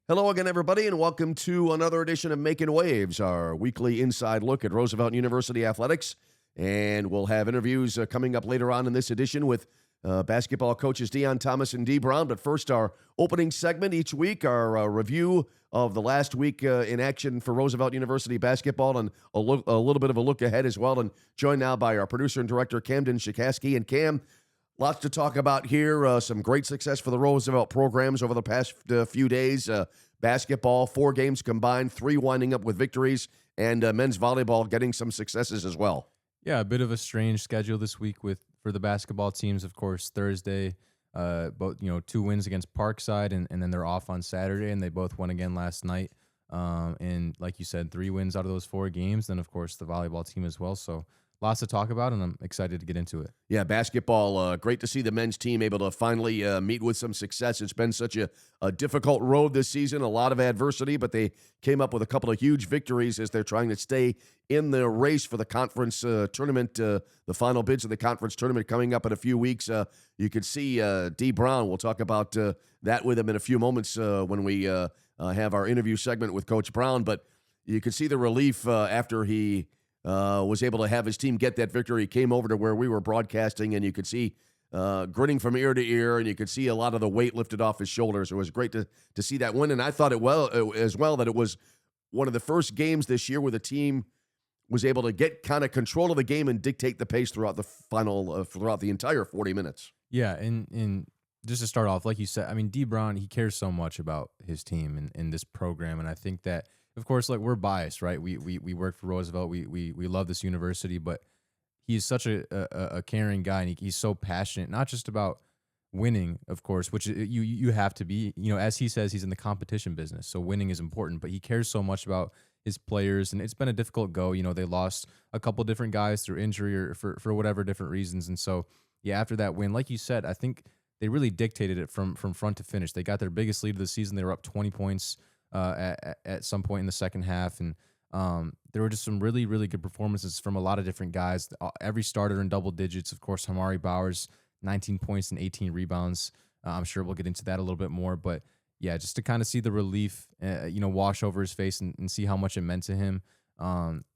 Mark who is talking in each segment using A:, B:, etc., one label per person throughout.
A: Hello again, everybody, and welcome to another edition of Making Waves, our weekly inside look at Roosevelt University athletics. And we'll have interviews coming up later on in this edition with basketball coaches Deon, Thomas, and Dee Brown. But first, our opening segment each week, our review of the last week in action for Roosevelt University basketball, and a little bit of a look ahead as well. And joined now by our producer and director, Camden Schuchaskie. And Cam, lots to talk about here. Some great success for the Roosevelt programs over the past few days. Basketball, 4 games combined, 3 winding up with victories, and men's volleyball getting some successes as well.
B: Yeah, a bit of a strange schedule this week for the basketball teams. Of course, Thursday, both 2 wins against Parkside, and then they're off on Saturday, and they both won again last night. And like you said, 3 wins out of those 4 games. Then, of course, the volleyball team as well. So lots to talk about, and I'm excited to get into it.
A: Yeah, basketball, great to see the men's team able to finally meet with some success. It's been such a difficult road this season, a lot of adversity, but they came up with a couple of huge victories as they're trying to stay in the race for the conference tournament, the final bids of the conference tournament coming up in a few weeks. You could see Dee Brown. We'll talk about that with him in a few moments when we have our interview segment with Coach Brown, but you could see the relief after he was able to have his team get that victory. He came over to where we were broadcasting, and you could see grinning from ear to ear, and you could see a lot of the weight lifted off his shoulders. It was great to see that win, and I thought as well that it was one of the first games this year where the team was able to get kind of control of the game and dictate the pace throughout throughout the entire 40 minutes.
B: Yeah, and just to start off, like you said, I mean, Dee Brown, he cares so much about his team and this program, and I think that, of course, like, we're biased, right? We work for Roosevelt. We love this university, but he's such a caring guy, and he's so passionate, not just about winning, of course, which you have to be. As he says, he's in the competition business, so winning is important. But he cares so much about his players, and it's been a difficult go. They lost a couple different guys through injury or for whatever different reasons, and so yeah, after that win, like you said, I think they really dictated it from front to finish. They got their biggest lead of the season. They were up 20 points. At some point in the second half, and there were just some really, really good performances from a lot of different guys. Every starter in double digits. Of course, Hamari Bowers, 19 points and 18 rebounds. I'm sure we'll get into that a little bit more, but yeah, just to kind of see the relief, wash over his face and see how much it meant to him,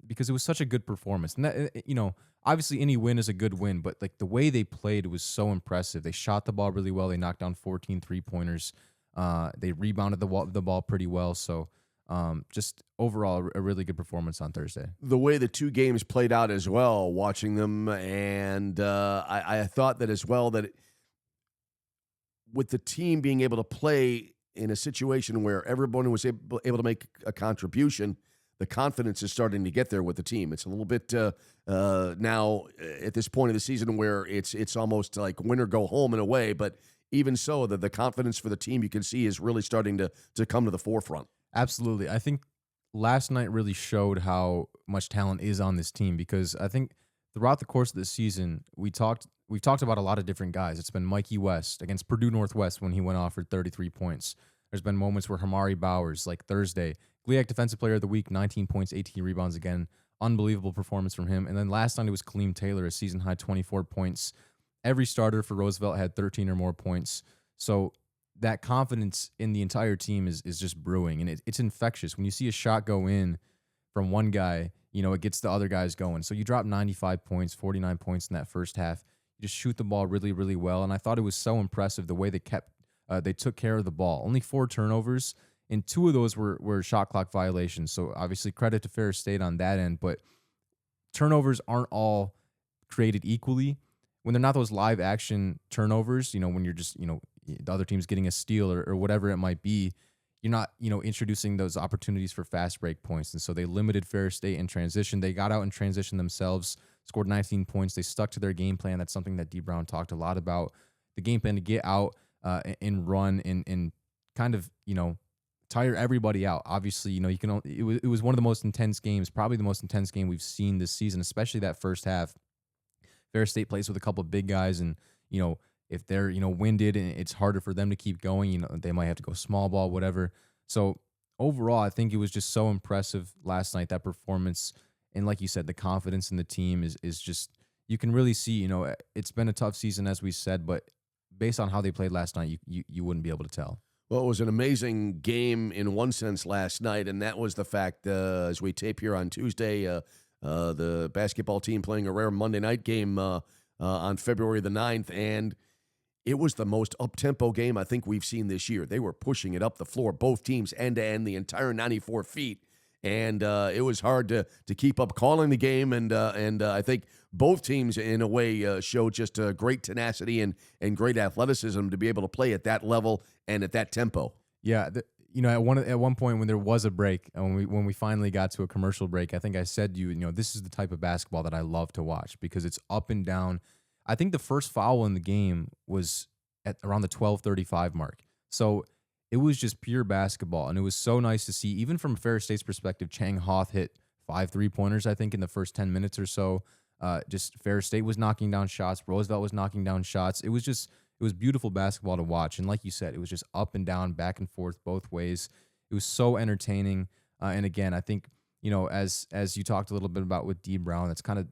B: because it was such a good performance. And that, obviously any win is a good win, but like the way they played was so impressive. They shot the ball really well. They knocked down 14 3-pointers. They rebounded the ball pretty well. So just overall, a really good performance on Thursday.
A: The way the 2 games played out as well, watching them, and I thought that as well, that with the team being able to play in a situation where everyone was able to make a contribution, the confidence is starting to get there with the team. It's a little bit now at this point of the season where it's almost like win or go home in a way, but even so, the confidence for the team you can see is really starting to come to the forefront.
B: Absolutely. I think last night really showed how much talent is on this team, because I think throughout the course of the season, we've talked about a lot of different guys. It's been Mikey West against Purdue Northwest when he went off for 33 points. There's been moments where Hamari Bowers, like Thursday, GLIAC Defensive Player of the Week, 19 points, 18 rebounds again. Unbelievable performance from him. And then last night it was Kaleem Taylor, a season-high 24 points. Every starter for Roosevelt had 13 or more points. So that confidence in the entire team is just brewing, and it's infectious. When you see a shot go in from one guy, it gets the other guys going. So you drop 95 points, 49 points in that first half. You just shoot the ball really, really well. And I thought it was so impressive the way they took care of the ball. Only 4 turnovers, and 2 of those were shot clock violations. So obviously credit to Ferris State on that end, but turnovers aren't all created equally. When they're not those live action turnovers, when you're just, the other team's getting a steal or whatever it might be, you're not, introducing those opportunities for fast break points. And so they limited Ferris State in transition. They got out in transition themselves, scored 19 points. They stuck to their game plan. That's something that Dee Brown talked a lot about. The game plan to get out and run and kind of, tire everybody out. Obviously, it was one of the most intense games, probably the most intense game we've seen this season, especially that first half. Ferris State plays with a couple of big guys, and if they're winded and it's harder for them to keep going, they might have to go small ball, whatever. So overall, I think it was just so impressive last night, that performance, and like you said, the confidence in the team is just, you can really see. It's been a tough season, as we said, but based on how they played last night, you wouldn't be able to tell.
A: Well, it was an amazing game in one sense last night, and that was the fact, as we tape here on Tuesday, the basketball team playing a rare Monday night game on February the 9th, and it was the most up-tempo game I think we've seen this year. They were pushing it up the floor, both teams end-to-end, the entire 94 feet, and it was hard to keep up calling the game, and I think both teams, in a way, showed just great tenacity and great athleticism to be able to play at that level and at that tempo.
B: Yeah, at one point when there was a break, and when we finally got to a commercial break, I think I said to you, this is the type of basketball that I love to watch because it's up and down. I think the first foul in the game was at around the 12:35 mark. So it was just pure basketball, and it was so nice to see, even from Ferris State's perspective. Chang Hoth hit 5 3-pointers, I think, in the first 10 minutes or so. Just Ferris State was knocking down shots. Roosevelt was knocking down shots. It was beautiful basketball to watch. And like you said, it was just up and down, back and forth, both ways. It was so entertaining. And again, I think, as you talked a little bit about with D Brown, that's kind of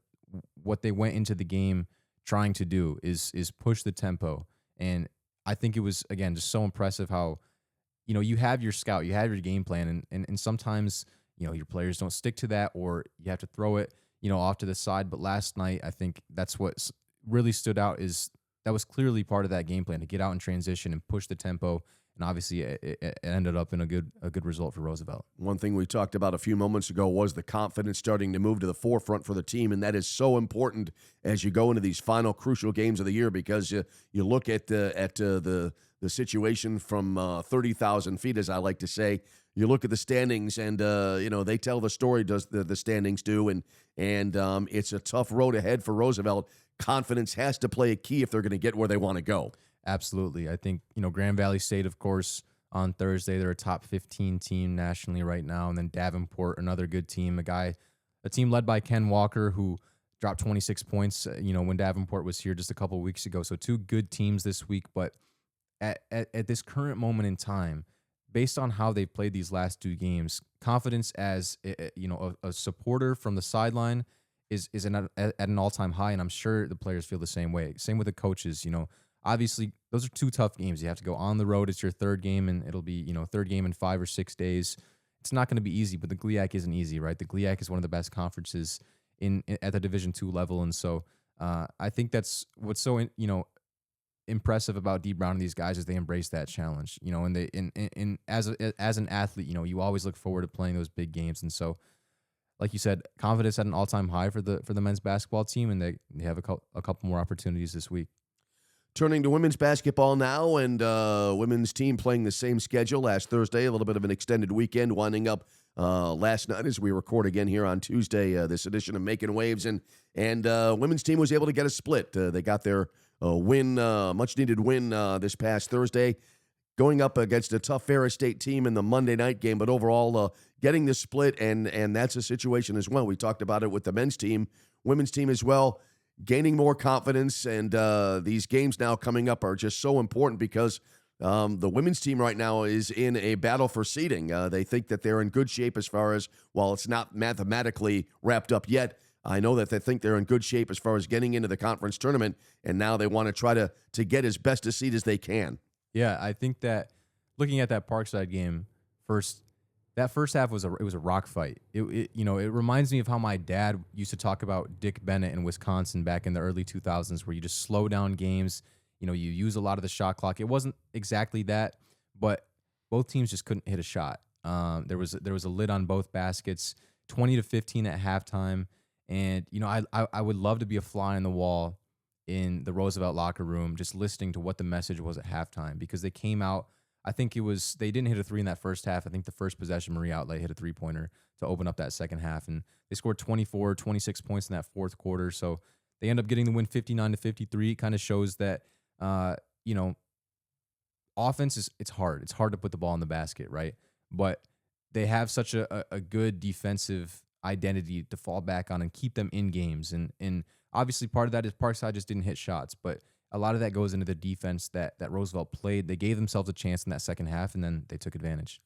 B: what they went into the game trying to do is push the tempo. And I think it was, again, just so impressive how, you have your scout, you have your game plan, and sometimes, your players don't stick to that, or you have to throw it, off to the side. But last night, I think that's what really stood out, is that was clearly part of that game plan, to get out in transition and push the tempo. And obviously, it ended up in a good result for Roosevelt.
A: One thing we talked about a few moments ago was the confidence starting to move to the forefront for the team, and that is so important as you go into these final crucial games of the year, because you look at the situation from 30,000 feet, as I like to say. You look at the standings, and they tell the story. Does the standings do? And it's a tough road ahead for Roosevelt. Confidence has to play a key if they're going to get where they want to go.
B: Absolutely. I think, Grand Valley State, of course, on Thursday, they're a top 15 team nationally right now. And then Davenport, another good team, a team led by Ken Walker, who dropped 26 points, when Davenport was here just a couple of weeks ago. So two good teams this week. But at this current moment in time, based on how they've played these last two games, confidence as, a supporter from the sideline is at an all-time high. And I'm sure the players feel the same way. Same with the coaches, Obviously, those are two tough games. You have to go on the road. It's your third game, and it'll be, third game in 5 or 6 days. It's not going to be easy, but the GLIAC isn't easy, right? The GLIAC is one of the best conferences at the Division II level, and so I think that's what's so impressive about D Brown and these guys, is they embrace that challenge, and they as an athlete, you always look forward to playing those big games, and so, like you said, confidence at an all-time high for the men's basketball team, and they have a couple more opportunities this week.
A: Turning to women's basketball now, and women's team playing the same schedule last Thursday, a little bit of an extended weekend, winding up last night as we record again here on Tuesday, this edition of Making Waves, and women's team was able to get a split. They got their much-needed win this past Thursday, going up against a tough Ferris State team in the Monday night game, but overall getting the split, and that's a situation as well. We talked about it with the men's team, women's team as well, gaining more confidence, and these games now coming up are just so important because the women's team right now is in a battle for seeding. They think that they're in good shape as far as, while it's not mathematically wrapped up yet, I know that they think they're in good shape as far as getting into the conference tournament, and now they want to try to get as best a seed as they can.
B: Yeah, I think that looking at that Parkside game that first half was a rock fight. It reminds me of how my dad used to talk about Dick Bennett in Wisconsin back in the early 2000s, where you just slow down games. You use a lot of the shot clock. It wasn't exactly that, but both teams just couldn't hit a shot. There was a lid on both baskets, 20-15 at halftime, and I would love to be a fly on the wall in the Roosevelt locker room, just listening to what the message was at halftime, because they came out. I think they didn't hit a three in that first half. I think the first possession, Marie Outlet hit a three-pointer to open up that second half. And they scored 26 points in that fourth quarter. So they end up getting the win 59-53. It kind of shows that, offense it's hard. It's hard to put the ball in the basket, right? But they have such a good defensive identity to fall back on and keep them in games. And obviously part of that is Parkside just didn't hit shots. But a lot of that goes into the defense that Roosevelt played. They gave themselves a chance in that second half, and then they took advantage.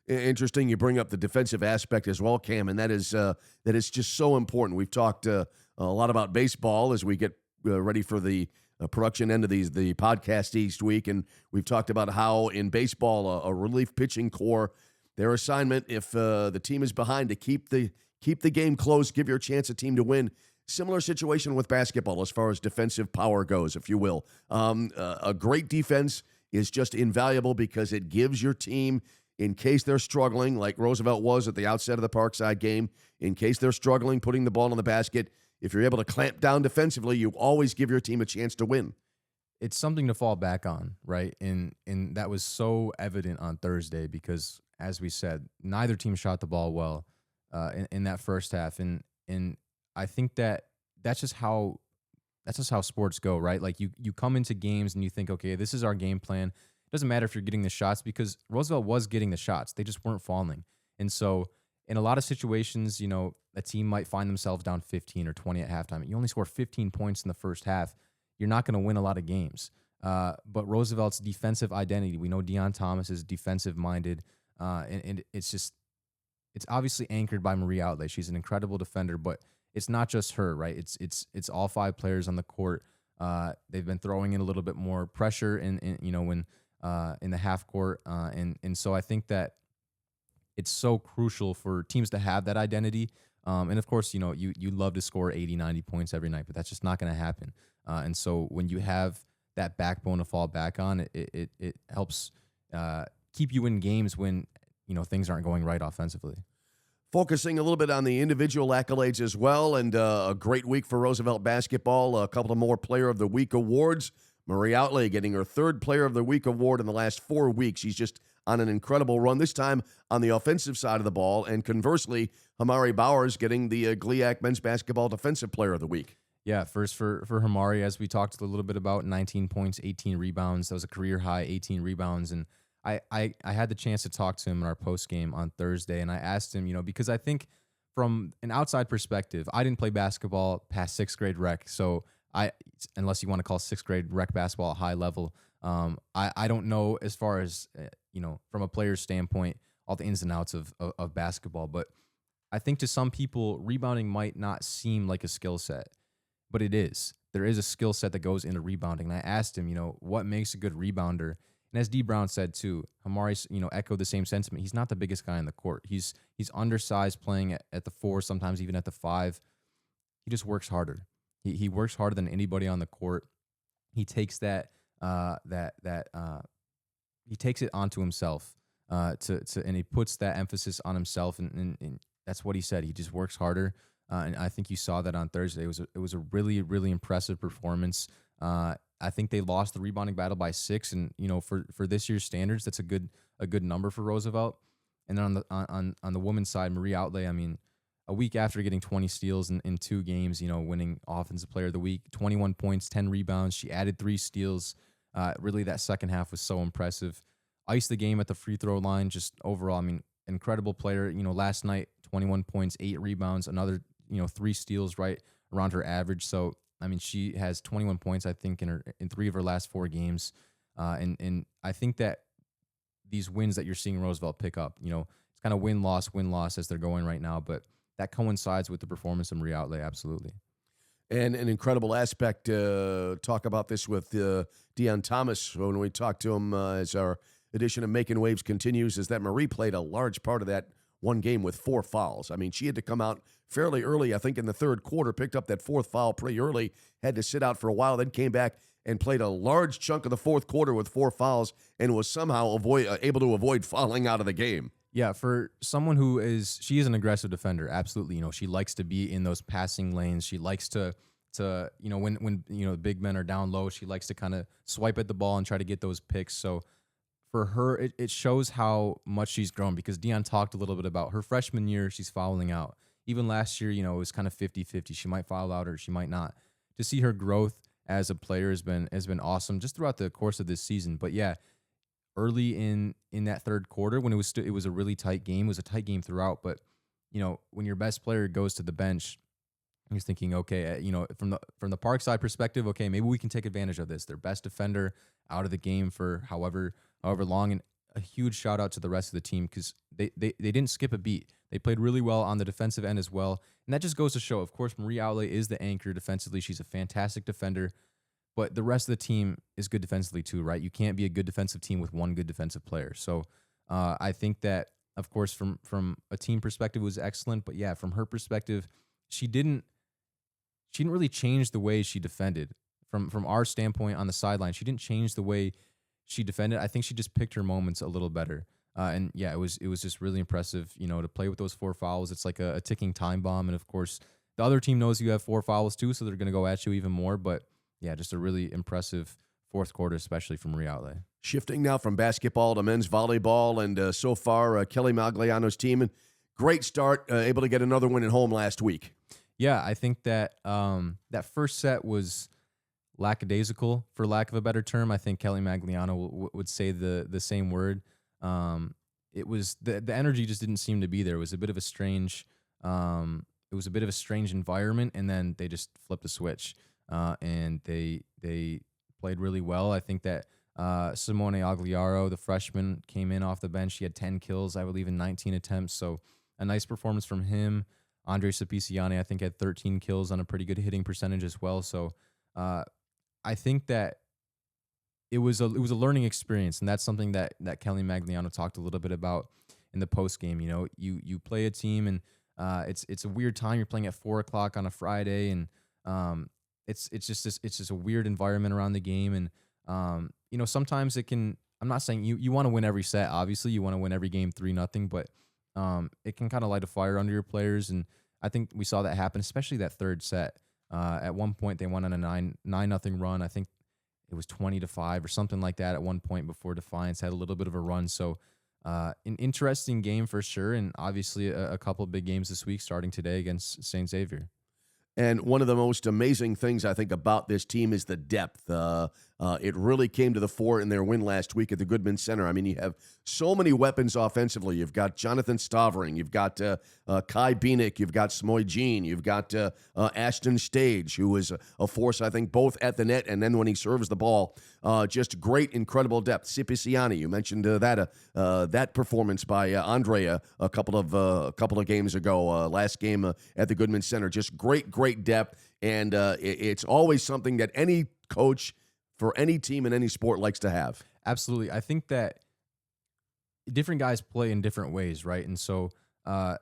A: Interesting you bring up the defensive aspect as well, Cam, and that is just so important. We've talked a lot about baseball as we get ready for the production end of the podcast each week, and we've talked about how in baseball a relief pitching core, their assignment if the team is behind to keep the game close, give your chance a team to win. Similar situation with basketball as far as defensive power goes, if you will. A great defense is just invaluable because it gives your team, in case they're struggling, like Roosevelt was at the outset of the Parkside game, in case they're struggling putting the ball in the basket, if you're able to clamp down defensively, you always give your team a chance to win.
B: It's something to fall back on, right? And that was so evident on Thursday because, as we said, neither team shot the ball well in that first half, and I think that's just how sports go, right? Like you come into games and you think, okay, this is our game plan. It doesn't matter if you're getting the shots because Roosevelt was getting the shots. They just weren't falling. And so in a lot of situations, a team might find themselves down 15 or 20 at halftime. You only score 15 points in the first half. You're not going to win a lot of games. But Roosevelt's defensive identity, we know Deon Thomas is defensive minded. And it's obviously anchored by Marie Outlay. She's an incredible defender, but it's not just her, right? It's all five players on the court. They've been throwing in a little bit more pressure when in the half court, and so I think that it's so crucial for teams to have that identity. And of course, you love to score 80, 90 points every night, but that's just not going to happen. And so when you have that backbone to fall back on, it helps keep you in games when things aren't going right offensively.
A: Focusing a little bit on the individual accolades as well, and a great week for Roosevelt basketball. A couple of more Player of the Week awards. Marie Outlay getting her third Player of the Week award in the last 4 weeks. She's just on an incredible run, this time on the offensive side of the ball. And conversely, Hamari Bowers getting the GLIAC Men's Basketball Defensive Player of the Week.
B: Yeah, first for Hamari, as we talked a little bit about, 19 points, 18 rebounds. That was a career high, 18 rebounds. And I had the chance to talk to him in our post game on Thursday, and I asked him, because I think from an outside perspective, I didn't play basketball past sixth grade rec, so unless you want to call sixth grade rec basketball a high level, I don't know as far as from a player's standpoint all the ins and outs of basketball, but I think to some people rebounding might not seem like a skill set, but it is. There is a skill set that goes into rebounding, and I asked him, what makes a good rebounder. And as D. Brown said too, Hamari, echoed the same sentiment. He's not the biggest guy in the court. He's undersized, playing at the 4, sometimes even at the 5. He just works harder. He works harder than anybody on the court. He takes he takes it onto himself and he puts that emphasis on himself, and that's what he said. He just works harder, and I think you saw that on Thursday. It was a really, really impressive performance. I think they lost the rebounding battle by 6, and for this year's standards, that's a good number for Roosevelt. And then on the women's side, Marie Outlay, a week after getting 20 steals in 2 games, winning Offensive Player of the Week, 21 points, 10 rebounds. She added 3 steals. Really, that second half was so impressive. Iced the game at the free throw line. Just overall, incredible player. Last night, 21 points, 8 rebounds, another 3 steals right around her average. So she has 21 points, I think, in 3 of her last 4 games. And I think that these wins that you're seeing Roosevelt pick up, it's kind of win-loss as they're going right now. But that coincides with the performance of Marie Outlay, absolutely.
A: And an incredible aspect, talk about this with Deon Thomas when we talked to him as our edition of Making Waves continues, is that Marie played a large part of that one game with 4 fouls. She had to come out fairly early, I think in the third quarter, picked up that 4th foul pretty early, had to sit out for a while, then came back and played a large chunk of the fourth quarter with 4 fouls and was somehow able to avoid fouling out of the game.
B: Yeah, for someone she is an aggressive defender, absolutely. She likes to be in those passing lanes. She likes to when the big men are down low, she likes to kind of swipe at the ball and try to get those picks. So for her, it shows how much she's grown, because Deon talked a little bit about her freshman year, she's fouling out. Even last year, it was kind of 50-50. She might foul out or she might not. To see her growth as a player has been awesome just throughout the course of this season. But yeah, early in that third quarter, when it was a really tight game, it was a tight game throughout. But when your best player goes to the bench, you're thinking, okay, from the Parkside perspective, okay, maybe we can take advantage of this. Their best defender out of the game for however long, and a huge shout out to the rest of the team, because they didn't skip a beat. They played really well on the defensive end as well. And that just goes to show, of course, Marie Outlay is the anchor defensively. She's a fantastic defender. but the rest of the team is good defensively too, right? You can't be a good defensive team with one good defensive player. So I think that, of course, from a team perspective, it was excellent. But yeah, from her perspective, she didn't she didn't really change the way she defended. From our standpoint on the sideline, she didn't change the way she defended. I think she just picked her moments a little better. And yeah, it was just really impressive, to play with those 4 fouls. It's like a ticking time bomb, and of course, the other team knows you have 4 fouls too, so they're going to go at you even more. But yeah, just a really impressive fourth quarter, especially from Marie Outlay.
A: Shifting now from basketball to men's volleyball, and so far, Kelly Magliano's team, and great start, able to get another win at home last week.
B: Yeah, I think that that first set was lackadaisical, for lack of a better term. I think Kelly Magliano would say the same word. It was the energy just didn't seem to be there. It was a bit of a strange environment, and then they just flipped the switch, and they played really well. I think that Simone Agliaro, the freshman, came in off the bench. She had 10 kills, I believe, in 19 attempts. So a nice performance from him. Andre Sapiciani, I think, had 13 kills on a pretty good hitting percentage as well. So I think that it was a learning experience, and that's something that Kelly Magliano talked a little bit about in the post game. You play a team, and it's a weird time. You're playing at 4:00 on a Friday, and it's just a weird environment around the game. And sometimes it can. I'm not saying you want to win every set. Obviously, you want to win every game 3-0, but it can kind of light a fire under your players, and I think we saw that happen, especially that third set. At one point, they went on a 9-0 run. I think it was 20-5 or something like that at one point before Defiance had a little bit of a run. So an interesting game for sure, and obviously a couple of big games this week, starting today against St. Xavier.
A: And one of the most amazing things I think about this team is the depth. It really came to the fore in their win last week at the Goodman Center. I mean, you have so many weapons offensively. You've got Jonathan Stavring. You've got Kai Bieniek. You've got Smoy Jean. You've got Ashton Stage, who is a force, I think, both at the net and then when he serves the ball. Just great, incredible depth. Sipiciani, you mentioned that performance by Andrea a couple of games ago, last game at the Goodman Center. Just great depth, and it's always something that any coach for any team in any sport likes to have.
B: Absolutely. I think that different guys play in different ways, right? And so I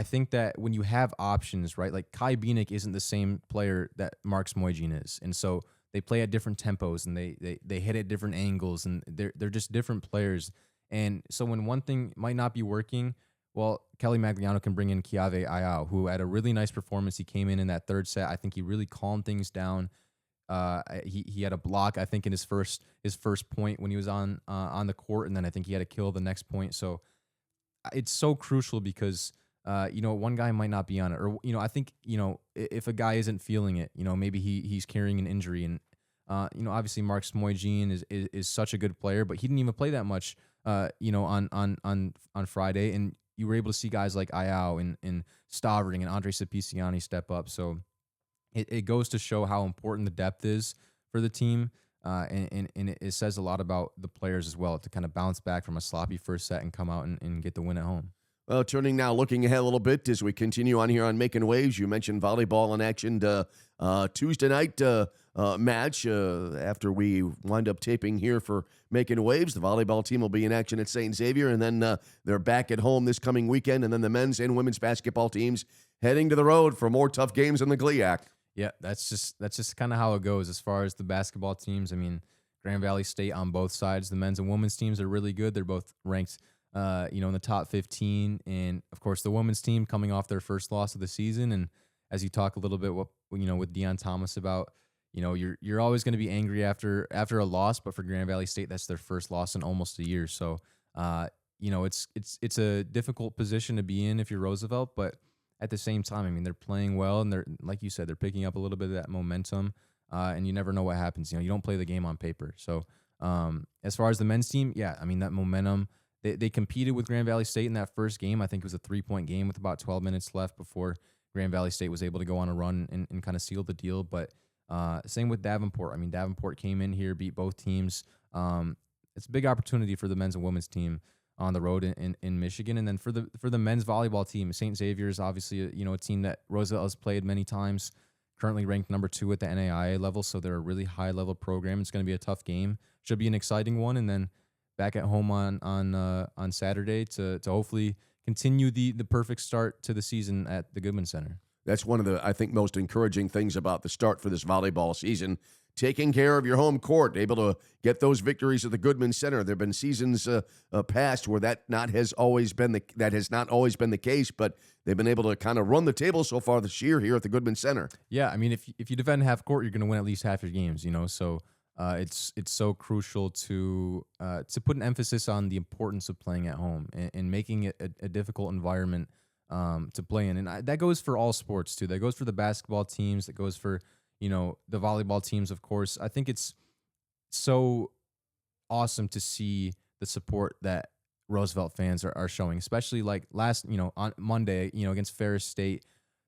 B: think that when you have options, right, like Kai Bieniek isn't the same player that Mark Smoygin is. And so they play at different tempos, and they hit at different angles, and they're just different players. And so when one thing might not be working, well, Kelly Magliano can bring in Kiave Ayao, who had a really nice performance. He came in that third set. I think he really calmed things down. He had a block, I think, in his first point when he was on the court, and then I think he had a kill the next point. So it's so crucial because one guy might not be on it, or I think if a guy isn't feeling it, maybe he's carrying an injury, and obviously Mark Smoygin is such a good player, but he didn't even play that much on Friday, and you were able to see guys like Ayao and Stavring and Andre Sapiciani step up. So it goes to show how important the depth is for the team, and it says a lot about the players as well to kind of bounce back from a sloppy first set and come out and get the win at home.
A: Well, turning now, looking ahead a little bit as we continue on here on Making Waves. You mentioned volleyball in action Tuesday night match after we wind up taping here for Making Waves. The volleyball team will be in action at St. Xavier, and then they're back at home this coming weekend, and then the men's and women's basketball teams heading to the road for more tough games in the GLIAC.
B: Yeah, that's just kind of how it goes as far as the basketball teams. I mean, Grand Valley State on both sides. The men's and women's teams are really good. They're both ranked, in the top 15. And, of course, the women's team coming off their first loss of the season. And as you talk a little bit, with Deon Thomas about, you're always going to be angry after a loss. But for Grand Valley State, that's their first loss in almost a year. So, it's a difficult position to be in if you're Roosevelt. But at the same time, I mean, they're playing well, and they're, like you said, they're picking up a little bit of that momentum, and you never know what happens. You don't play the game on paper. So as far as the men's team, yeah, I mean, that momentum, they competed with Grand Valley State in that first game. I think it was a 3-point game with about 12 minutes left before Grand Valley State was able to go on a run and kind of seal the deal. But same with Davenport. I mean, Davenport came in here, beat both teams. It's a big opportunity for the men's and women's team on the road in Michigan. And then for the men's volleyball team, St. Xavier is obviously a team that Roosevelt has played many times. currently ranked number 2 at the NAIA level, so they're a really high-level program. It's going to be a tough game. Should be an exciting one, and then back at home on Saturday to hopefully continue the perfect start to the season at the Goodman Center.
A: That's one of the, I think, most encouraging things about the start for this volleyball season. Taking care of your home court, able to get those victories at the Goodman Center. There have been seasons past where that has not always been the case, but they've been able to kind of run the table so far this year here at the Goodman Center.
B: Yeah, I mean, if you defend half court, you're going to win at least half your games. So it's so crucial to put an emphasis on the importance of playing at home and making it a difficult environment to play in. And that goes for all sports too. That goes for the basketball teams. That goes for, the volleyball teams, of course. I think it's so awesome to see the support that Roosevelt fans are showing, especially like last, on Monday, against Ferris State.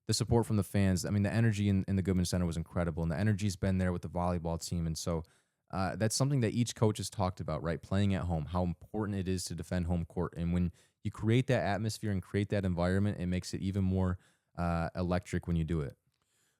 B: The support from the fans, I mean, the energy in the Goodman Center was incredible, and the energy's been there with the volleyball team. And so that's something that each coach has talked about, right? Playing at home, how important it is to defend home court. And when you create that atmosphere and create that environment, it makes it even more electric when you do it.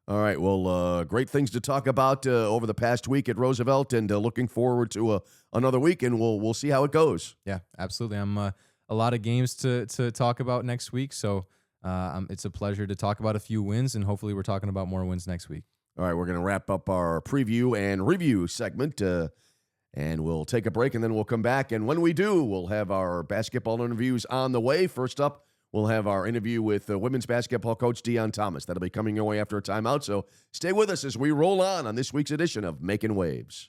A: All right, well, great things to talk about over the past week at Roosevelt, and looking forward to another week, and we'll see how it goes.
B: Yeah, absolutely. I'm a lot of games to talk about next week, so it's a pleasure to talk about a few wins, and hopefully we're talking about more wins next week.
A: All right, we're going to wrap up our preview and review segment, and we'll take a break, and then we'll come back, and when we do, we'll have our basketball interviews on the way. First up, we'll have our interview with women's basketball coach Deon Thomas. That'll be coming your way after a timeout, so stay with us as we roll on this week's edition of Making Waves.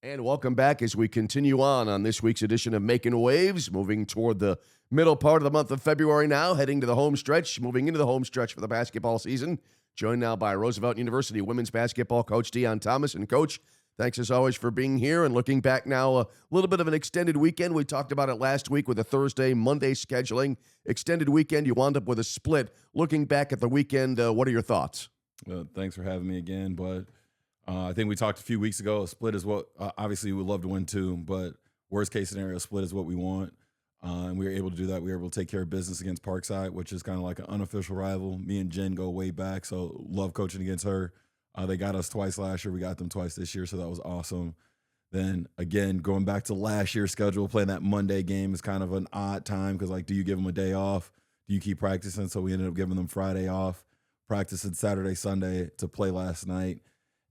A: And welcome back as we continue on this week's edition of Making Waves, moving toward the middle part of the month of February now, heading to the home stretch, moving into the home stretch for the basketball season. Joined now by Roosevelt University women's basketball coach Deon Thomas. And Coach, thanks as always for being here and looking back now, a little bit of an extended weekend. We talked about it last week with the Thursday, Monday scheduling. Extended weekend, you wound up with a split. Looking back at the weekend, what are your thoughts?
C: Thanks for having me again, but I think we talked a few weeks ago. A split is what, obviously, we would love to win too, but worst case scenario, a split is what we want. And we were able to do that. We were able to take care of business against Parkside, which is kind of like an unofficial rival. Me and Jen go way back, so love coaching against her. They got us twice last year. We got them twice this year, so that was awesome. Then, again, going back to last year's schedule, playing that Monday game is kind of an odd time because, do you give them a day off? Do you keep practicing? So we ended up giving them Friday off, practicing Saturday, Sunday to play last night.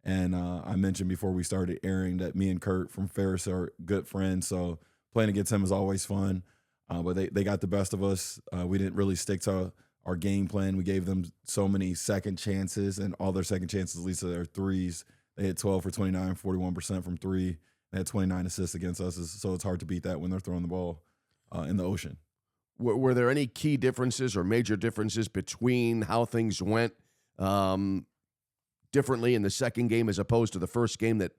C: And I mentioned before we started airing that me and Kurt from Ferris are good friends, so playing against him is always fun. But they got the best of us. We didn't really stick to our game plan. We gave them so many second chances, and all their second chances, at least their threes, they had 12 for 29, 41% from three. They had 29 assists against us, so it's hard to beat that when they're throwing the ball in the ocean.
A: Were there any key differences or major differences between how things went differently in the second game as opposed to the first game that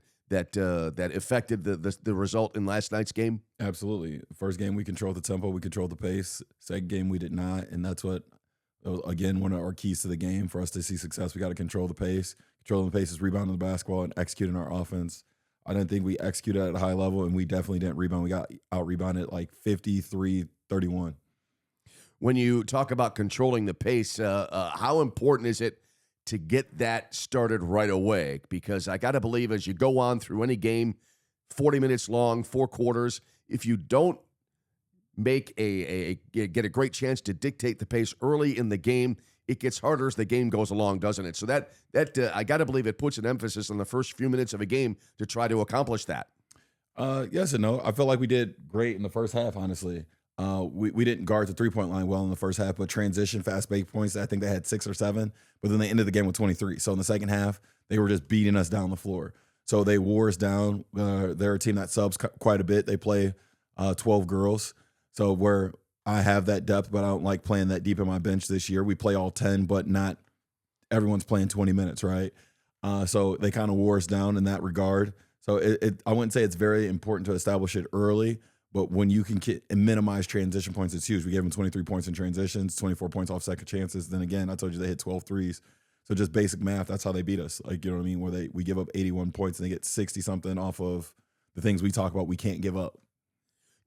A: affected the result in last night's game?
C: Absolutely. First game, we controlled the tempo, we controlled the pace. Second game, we did not, and that was, again, one of our keys to the game. For us to see success, we got to control the pace. Controlling the pace is rebounding the basketball and executing our offense. I didn't think we executed at a high level, and we definitely didn't rebound. We got out-rebounded 53-31.
A: When you talk about controlling the pace, how important is it to get that started right away? Because I got to believe as you go on through any game, 40 minutes long, 4 quarters, if you don't make get a great chance to dictate the pace early in the game, it gets harder as the game goes along, doesn't it? So that I got to believe it puts an emphasis on the first few minutes of a game to try to accomplish that.
C: Yes and no. I feel like we did great in the first half, honestly. We didn't guard the three-point line well in the first half, but transition, fast break points, I think they had 6 or 7, but then they ended the game with 23. So in the second half, they were just beating us down the floor. So they wore us down. They're a team that subs quite a bit. They play 12 girls. So where I have that depth, but I don't like playing that deep in my bench this year. We play all 10, but not everyone's playing 20 minutes, right? So they kind of wore us down in that regard. So I wouldn't say it's very important to establish it early, but when you can minimize transition points, it's huge. We gave them 23 points in transitions, 24 points off second chances. Then again, I told you they hit 12 threes. So just basic math, that's how they beat us. You know what I mean? Where we give up 81 points and they get 60-something off of the things we talk about we can't give up.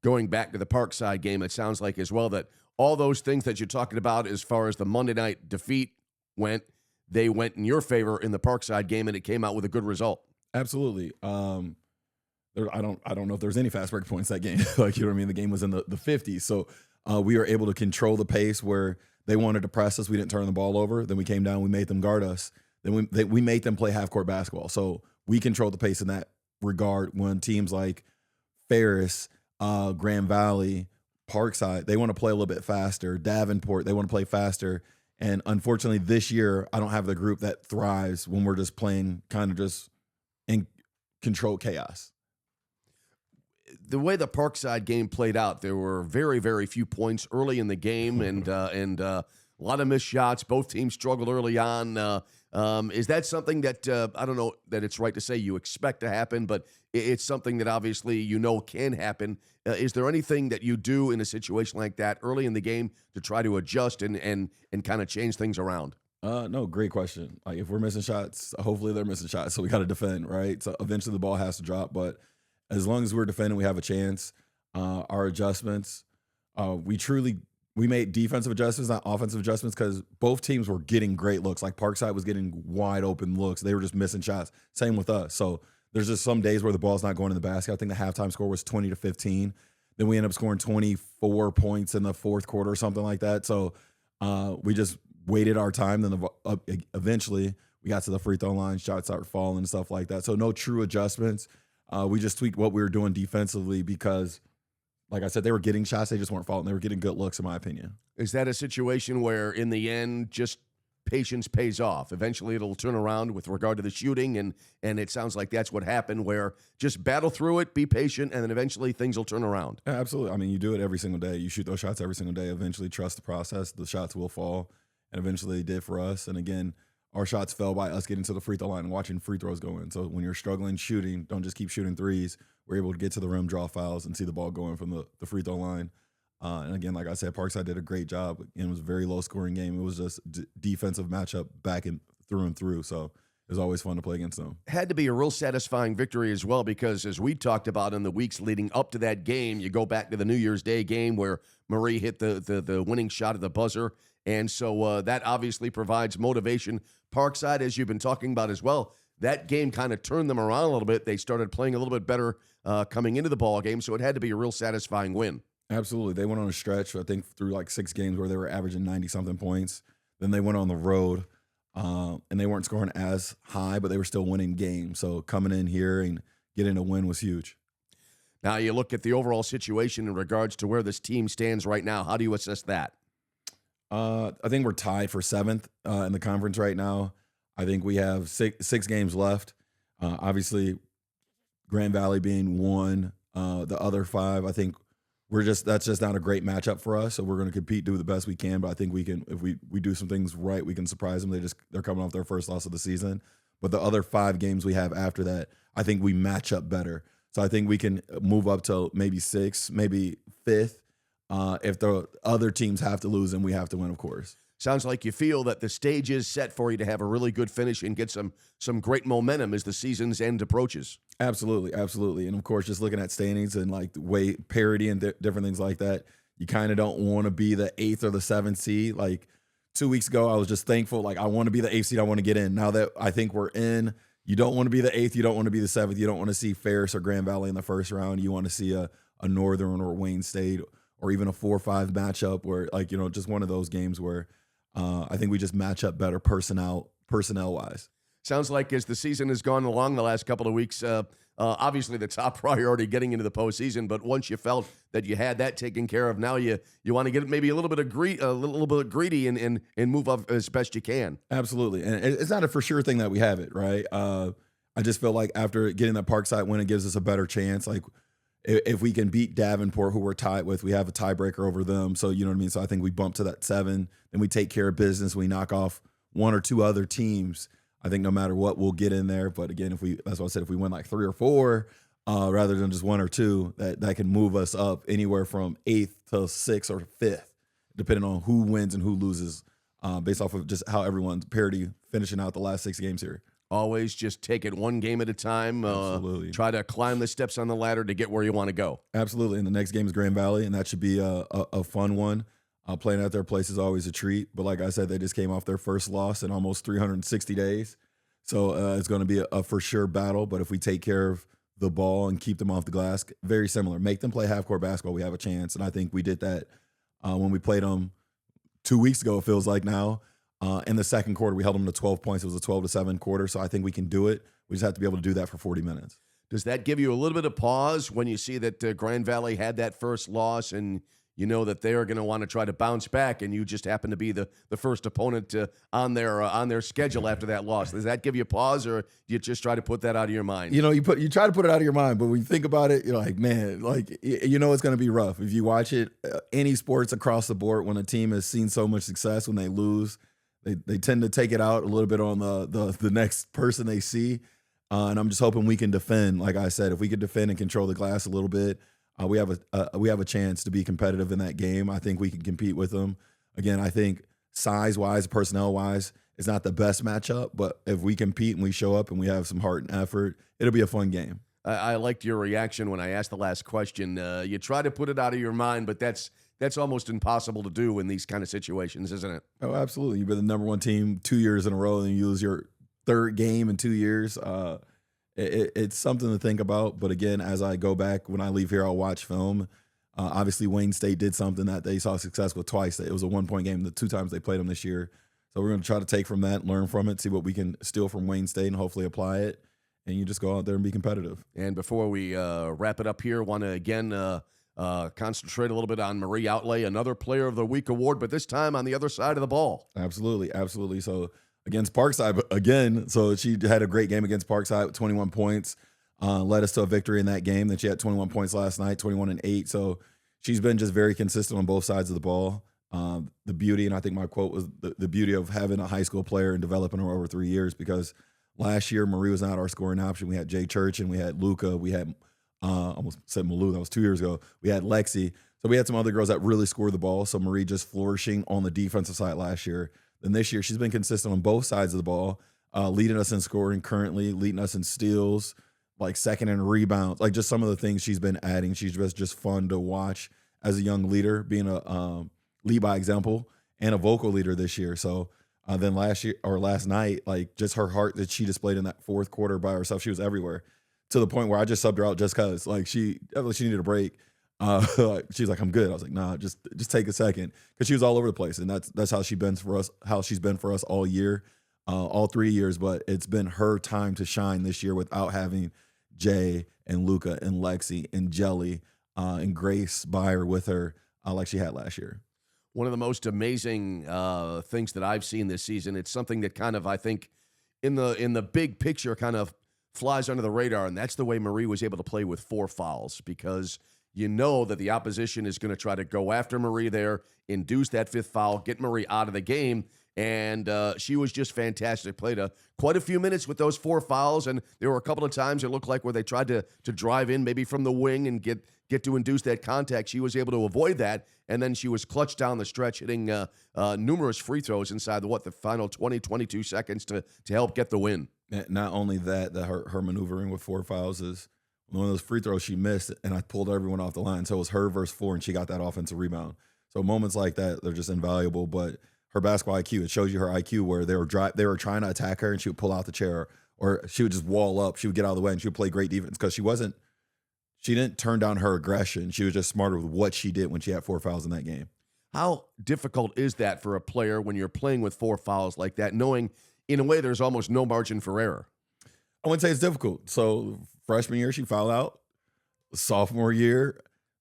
A: Going back to the Parkside game, it sounds like as well that all those things that you're talking about as far as the Monday night defeat went, they went in your favor in the Parkside game, and it came out with a good result.
C: Absolutely. I don't know if there's any fast break points that game. Like, you know what I mean? The game was in the 50s. So we were able to control the pace where they wanted to press us. We didn't turn the ball over. Then we came down. We made them guard us. Then we made them play half-court basketball. So we controlled the pace in that regard when teams like Ferris, Grand Valley, Parkside, they want to play a little bit faster. Davenport, they want to play faster. And unfortunately, this year, I don't have the group that thrives when we're just playing kind of just in controlled chaos.
A: The way the Parkside game played out, there were very, very few points early in the game, and a lot of missed shots. Both teams struggled early on. Is that something that I don't know that it's right to say you expect to happen, but it's something that obviously can happen? Is there anything that you do in a situation like that early in the game to try to adjust and kind of change things around?
C: No, great question. Like, if we're missing shots, hopefully they're missing shots, so we got to defend, right? So eventually the ball has to drop, but as long as we're defending, we have a chance. Our adjustments, we made defensive adjustments, not offensive adjustments, because both teams were getting great looks. Like Parkside was getting wide open looks. They were just missing shots. Same with us. So there's just some days where the ball's not going in the basket. I think the halftime score was 20-15. Then we ended up scoring 24 points in the fourth quarter or something like that. So we just waited our time. Then eventually we got to the free throw line, shots started falling and stuff like that. So no true adjustments. We just tweaked what we were doing defensively because, like I said, they were getting shots. They just weren't falling. They were getting good looks, in my opinion.
A: Is that a situation where, in the end, just patience pays off? Eventually, it'll turn around with regard to the shooting, and it sounds like that's what happened, where just battle through it, be patient, and then eventually things will turn around.
C: Yeah, absolutely. I mean, you do it every single day. You shoot those shots every single day. Eventually, trust the process. The shots will fall, and eventually they did for us. And again, our shots fell by us getting to the free throw line and watching free throws go in. So when you're struggling shooting, don't just keep shooting threes. We're able to get to the rim, draw fouls, and see the ball going from the free throw line. And again, like I said, Parkside did a great job. It was a very low-scoring game. It was just defensive matchup back and through. So it was always fun to play against them.
A: Had to be a real satisfying victory as well, because as we talked about in the weeks leading up to that game, you go back to the New Year's Day game where Marie hit the winning shot at the buzzer. And so that obviously provides motivation. Parkside, as you've been talking about as well, that game kind of turned them around a little bit. They started playing a little bit better coming into the ball game, so it had to be a real satisfying win.
C: Absolutely. They went on a stretch, I think, through like 6 games where they were averaging 90-something points. Then they went on the road, and they weren't scoring as high, but they were still winning games. So coming in here and getting a win was huge.
A: Now you look at the overall situation in regards to where this team stands right now. How do you assess that?
C: I think we're tied for 7th in the conference right now. I think we have six games left. Obviously, Grand Valley being 1, the other 5, I think that's just not a great matchup for us. So we're going to compete, do the best we can. But I think we can, if we do some things right, we can surprise them. They're coming off their first loss of the season. But the other 5 games we have after that, I think we match up better. So I think we can move up to maybe 6th, maybe 5th. If the other teams have to lose, then we have to win, of course.
A: Sounds like you feel that the stage is set for you to have a really good finish and get some great momentum as the season's end approaches.
C: Absolutely, absolutely. And, of course, just looking at standings and, like, the way parity and different things like that, you kind of don't want to be the 8th or the 7th seed. Like, 2 weeks ago, I was just thankful. Like, I want to be the 8th seed. I want to get in. Now that I think we're in, you don't want to be the 8th. You don't want to be the 7th. You don't want to see Ferris or Grand Valley in the first round. You want to see a Northern or Wayne State or even a 4-5 matchup where, like, just one of those games where I think we just match up better personnel-wise.
A: Sounds like as the season has gone along the last couple of weeks, obviously the top priority getting into the postseason, but once you felt that you had that taken care of, now you want to get maybe a little bit greedy and move up as best you can.
C: Absolutely. And it's not a for sure thing that we have it, right? I just feel like after getting that Parkside win, it gives us a better chance. Like, if we can beat Davenport, who we're tied with, we have a tiebreaker over them. So, you know what I mean? So I think we bump to that 7, then we take care of business. We knock off 1 or 2 other teams. I think no matter what, we'll get in there. But again, that's what I said, if we win like 3 or 4, rather than just 1 or 2, that can move us up anywhere from 8th to 6th or 5th, depending on who wins and who loses, based off of just how everyone's parity finishing out the last 6 games here.
A: Always just take it one game at a time.
C: Absolutely.
A: Try to climb the steps on the ladder to get where you want to go.
C: Absolutely. And the next game is Grand Valley, and that should be a fun one. Playing at their place is always a treat. But like I said, they just came off their first loss in almost 360 days. So it's going to be a for sure battle. But if we take care of the ball and keep them off the glass, very similar. Make them play half-court basketball, we have a chance. And I think we did that when we played them 2 weeks ago, it feels like now. In the second quarter, we held them to 12 points. It was a 12-7 quarter, so I think we can do it. We just have to be able to do that for 40 minutes.
A: Does that give you a little bit of pause when you see that Grand Valley had that first loss and you know that they're going to want to try to bounce back and you just happen to be the first opponent on their schedule after that loss? Does that give you pause, or do you just try to put that out of your mind?
C: You know, you try to put it out of your mind, but when you think about it, you're like, man, like, you know it's going to be rough. If you watch it, any sports across the board, when a team has seen so much success, when they lose, they tend to take it out a little bit on the next person they see. And I'm just hoping we can defend. Like I said, if we could defend and control the glass a little bit, we have a chance to be competitive in that game. I think we can compete with them. Again, I think size-wise, personnel-wise, it's not the best matchup, but if we compete and we show up and we have some heart and effort, it'll be a fun game.
A: I liked your reaction when I asked the last question. You try to put it out of your mind, but that's almost impossible to do in these kind of situations, isn't it?
C: Oh, absolutely. You've been the number one team 2 years in a row, and you lose your third game in 2 years. It's something to think about. But again, as I go back, when I leave here, I'll watch film. Obviously, Wayne State did something that they saw success with twice. It was a 1-point game the 2 times they played them this year. So we're going to try to take from that, learn from it, see what we can steal from Wayne State, and hopefully apply it. And you just go out there and be competitive.
A: And before we wrap it up here, want to again concentrate a little bit on Marie Outlay, another Player of the Week award, but this time on the other side of the ball.
C: Absolutely, absolutely. So against Parkside again. So she had a great game against Parkside with 21 points, led us to a victory in that game. Then she had 21 points last night, 21-8. So she's been just very consistent on both sides of the ball. The beauty, and I think my quote was the beauty of having a high school player and developing her over 3 years, because last year Marie was not our scoring option. We had Jay Church and we had Luca. We had almost said Malou. That was 2 years ago. We had Lexi. So we had some other girls that really scored the ball. So Marie just flourishing on the defensive side last year. Then this year, she's been consistent on both sides of the ball, leading us in scoring currently, leading us in steals, like second in rebounds, like just some of the things she's been adding. She's just fun to watch as a young leader, being a lead by example and a vocal leader this year. So then last night, like just her heart that she displayed in that fourth quarter by herself, she was everywhere, to the point where I just subbed her out just because, like, she needed a break. She's like, I'm good. I was like, nah, just take a second, because she was all over the place, and that's how she's been for us all year, all 3 years. But it's been her time to shine this year without having Jay and Luca and Lexi and Jelly and Grace by her with her like she had last year.
A: One of the most amazing things that I've seen this season. It's something that kind of, I think, in the big picture, kind of flies under the radar, and that's the way Marie was able to play with 4 fouls, because you know that the opposition is going to try to go after Marie there, induce that 5th foul, get Marie out of the game, and she was just fantastic. Played quite a few minutes with those 4 fouls, and there were a couple of times it looked like where they tried to drive in maybe from the wing and get to induce that contact. She was able to avoid that, and then she was clutch down the stretch, hitting numerous free throws inside the final 20, 22 seconds to help get the win.
C: Not only that her maneuvering with 4 fouls is one of those free throws she missed, and I pulled everyone off the line. So it was her versus 4, and she got that offensive rebound. So moments like that, they're just invaluable. But her basketball IQ, it shows you her IQ, where they were trying to attack her, and she would pull out the chair, or she would just wall up. She would get out of the way, and she would play great defense, because she didn't turn down her aggression. She was just smarter with what she did when she had 4 fouls in that game.
A: How difficult is that for a player when you're playing with 4 fouls like that, knowing in a way there's almost no margin for error?
C: I wouldn't say it's difficult. So freshman year, she fouled out. Sophomore year,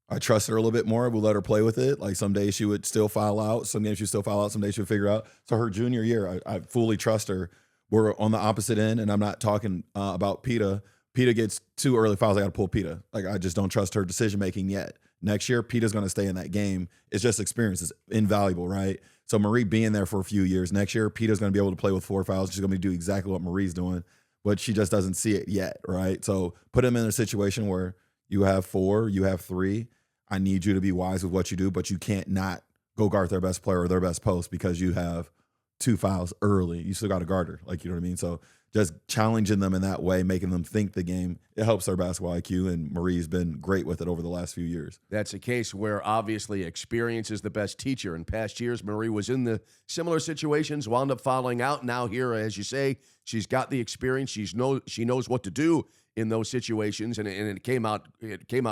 C: I trusted her a little bit more. We'll let her play with it. Like some days she would still foul out. Some games she would still foul out. Some days she would figure out. So her junior year, I fully trust her. We're on the opposite end, and I'm not talking about Peta. Peta gets 2 early fouls. I got to pull Peta. Like, I just don't trust her decision-making yet. Next year, Peta's going to stay in that game. It's just experience. It's invaluable, right? So Marie being there for a few years. Next year, Peta's going to be able to play with 4 fouls. She's going to do exactly what Marie's doing, but she just doesn't see it yet, right? So put him in a situation where you have 4, you have 3. I need you to be wise with what you do, but you can't not go guard their best player or their best post because you have 2 fouls early. You still got to guard her. Like, you know what I mean? So just challenging them in that way, making them think the game, it helps their basketball IQ, and Marie's been great with it over the last few years.
A: That's a case where obviously experience is the best teacher. In past years, Marie was in the similar situations, wound up fouling out. Now here, as you say, she's got the experience. She knows what to do in those situations, and it came out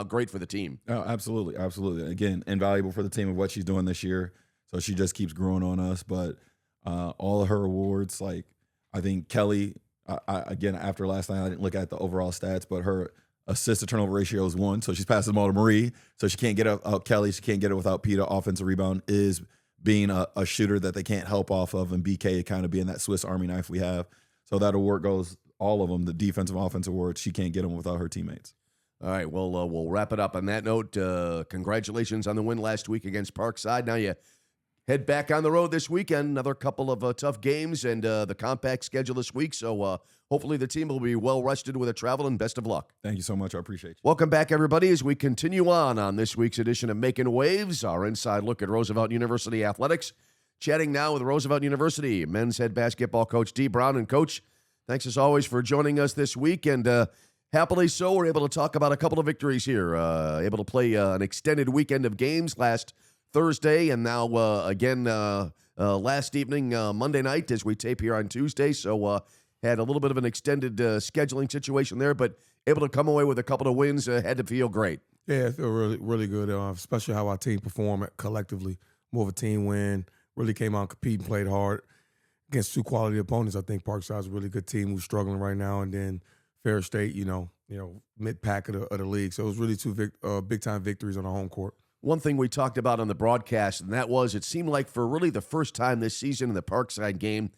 A: great for the team.
C: Oh, absolutely, absolutely. Again, invaluable for the team of what she's doing this year. So she just keeps growing on us. But all of her awards, like I think Kelly. Again, after last night, I didn't look at the overall stats, but her assist to turnover ratio is 1, so she's passing the ball to Marie. So she can't get it without Kelly. She can't get it without Peta. Offensive rebound is being a shooter that they can't help off of, and BK kind of being that Swiss Army knife we have. So that award goes, all of them, the defensive offensive awards, she can't get them without her teammates.
A: All right, well, we'll wrap it up on that note. Congratulations on the win last week against Parkside. Now you head back on the road this weekend. Another couple of tough games and the compact schedule this week. So hopefully the team will be well rested with the travel, and best of luck.
C: Thank you so much. I appreciate you.
A: Welcome back, everybody, as we continue on this week's edition of Making Waves, our inside look at Roosevelt University athletics. Chatting now with Roosevelt University men's head basketball coach Dee Brown. And Coach, thanks as always for joining us this week. And happily so, we're able to talk about a couple of victories here. Able to play an extended weekend of games last Thursday, and now again last evening, Monday night, as we tape here on Tuesday. So had a little bit of an extended scheduling situation there, but able to come away with a couple of wins. Had to feel great.
D: Yeah, I feel really, really good, especially how our team performed collectively. More of a team win. Really came out and competed and played hard against 2 quality opponents. I think Parkside's a really good team who's struggling right now, and then Fair State, mid-pack of the league. So it was really 2 big-time victories on our home court.
A: One thing we talked about on the broadcast, and that was it seemed like for really the first time this season in the Parkside game,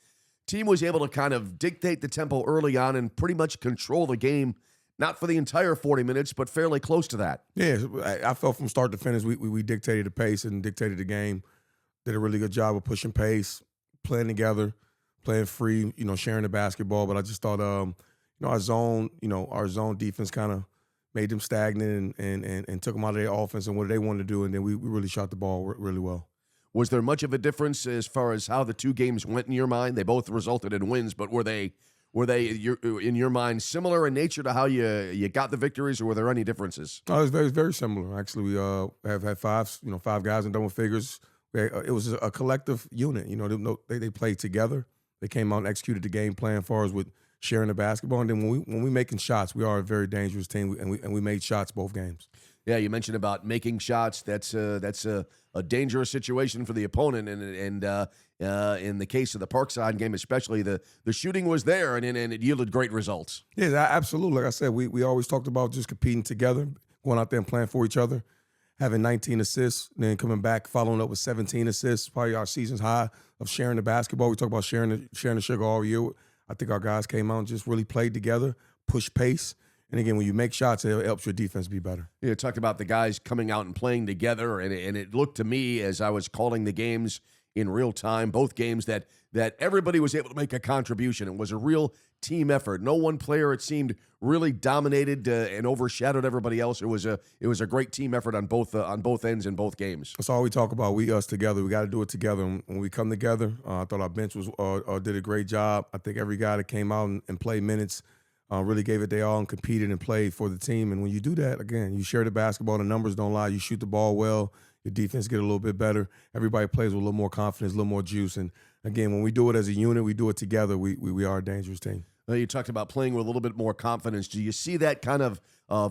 A: team was able to kind of dictate the tempo early on and pretty much control the game, not for the entire 40 minutes, but fairly close to that.
D: Yeah, I felt from start to finish, we dictated the pace and dictated the game. Did a really good job of pushing pace, playing together, playing free, sharing the basketball. But I just thought, our zone defense kind of made them stagnant and took them out of their offense and what they wanted to do, and then we really shot the ball really well.
A: Was there much of a difference as far as how the 2 games went in your mind? They both resulted in wins, but were they in your mind similar in nature to how you got the victories, or were there any differences?
D: Oh, it was very, very similar. Actually, we have had 5 guys in double figures. It was a collective unit. They played together. They came out and executed the game plan as far as with sharing the basketball. And then when we making shots, we are a very dangerous team, and we made shots both games.
A: Yeah, you mentioned about making shots. That's a dangerous situation for the opponent, and in the case of the Parkside game, especially the shooting was there, and it yielded great results.
D: Yeah, absolutely. Like I said, we always talked about just competing together, going out there and playing for each other, having 19 assists, and then coming back, following up with 17 assists, probably our season's high of sharing the basketball. We talk about sharing the sugar all year. I think our guys came out and just really played together, pushed pace. And again, when you make shots, it helps your defense be better.
A: You talked about the guys coming out and playing together, and it looked to me as I was calling the games in real time, both games, that everybody was able to make a contribution. It was a real team effort. No one player, it seemed, really dominated and overshadowed everybody else. It was a great team effort on both ends in both games.
D: That's all we talk about. Us together. We got to do it together. And when we come together, I thought our bench did a great job. I think every guy that came out and played minutes really gave it their all and competed and played for the team. And when you do that, again, you share the basketball. The numbers don't lie. You shoot the ball well. Your defense get a little bit better. Everybody plays with a little more confidence, a little more juice. And again, when we do it as a unit, we do it together. We are a dangerous team.
A: You talked about playing with a little bit more confidence. Do you see that kind of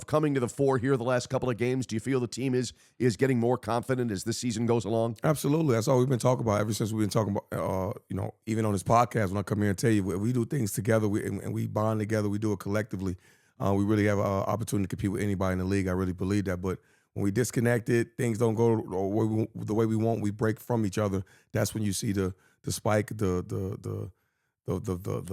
A: coming to the fore here the last couple of games? Do you feel the team is getting more confident as this season goes along?
D: Absolutely. That's all we've been talking about ever since we've been talking about, even on this podcast when I come here and tell you, we do things together and we bond together, we do it collectively. We really have an opportunity to compete with anybody in the league. I really believe that. But when we disconnected, things don't go the way we want, we break from each other. That's when you see the spike, the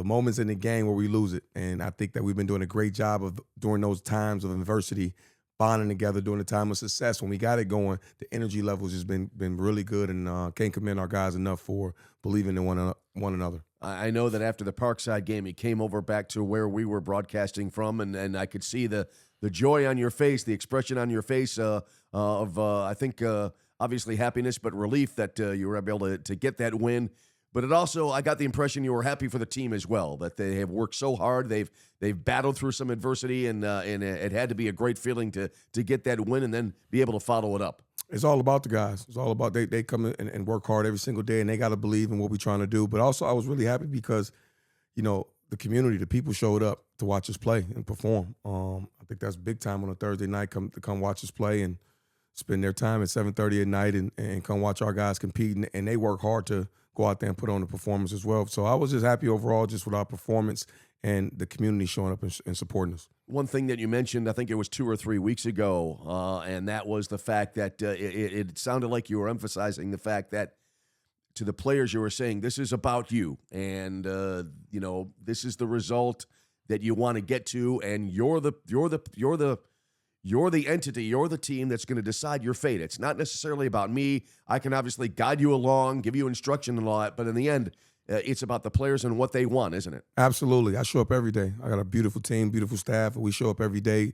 D: moments in the game where we lose it. And I think that we've been doing a great job of during those times of adversity, bonding together during the time of success. When we got it going, the energy levels has been really good, and can't commend our guys enough for believing in one another. I
A: know that after the Parkside game, he came over back to where we were broadcasting from, and I could see the joy on your face, the expression on your face of I think, obviously happiness, but relief that you were able to get that win. but it also, I got the impression you were happy for the team as well, that they have worked so hard. They've battled through some adversity, and it had to be a great feeling to get that win and then be able to follow it up.
D: It's all about the guys. It's all about they come in and work hard every single day, and they got to believe in what we're trying to do. But also, I was really happy because, the community, the people showed up to watch us play and perform. I think that's big time on a Thursday night, come watch us play and spend their time at 7:30 at night and come watch our guys compete. And they work hard to go out there and put on the performance as well. So I was just happy overall just with our performance and the community showing up and supporting us.
A: One thing that you mentioned, I think it was 2 or 3 weeks ago, and that was the fact that it sounded like you were emphasizing the fact that to the players you were saying, this is about you, and this is the result that you want to get to, and you're the entity, you're the team that's going to decide your fate. It's not necessarily about me. I can obviously guide you along, give you instruction and all that, but in the end, it's about the players and what they want, isn't it?
D: Absolutely. I show up every day. I got a beautiful team, beautiful staff, and we show up every day,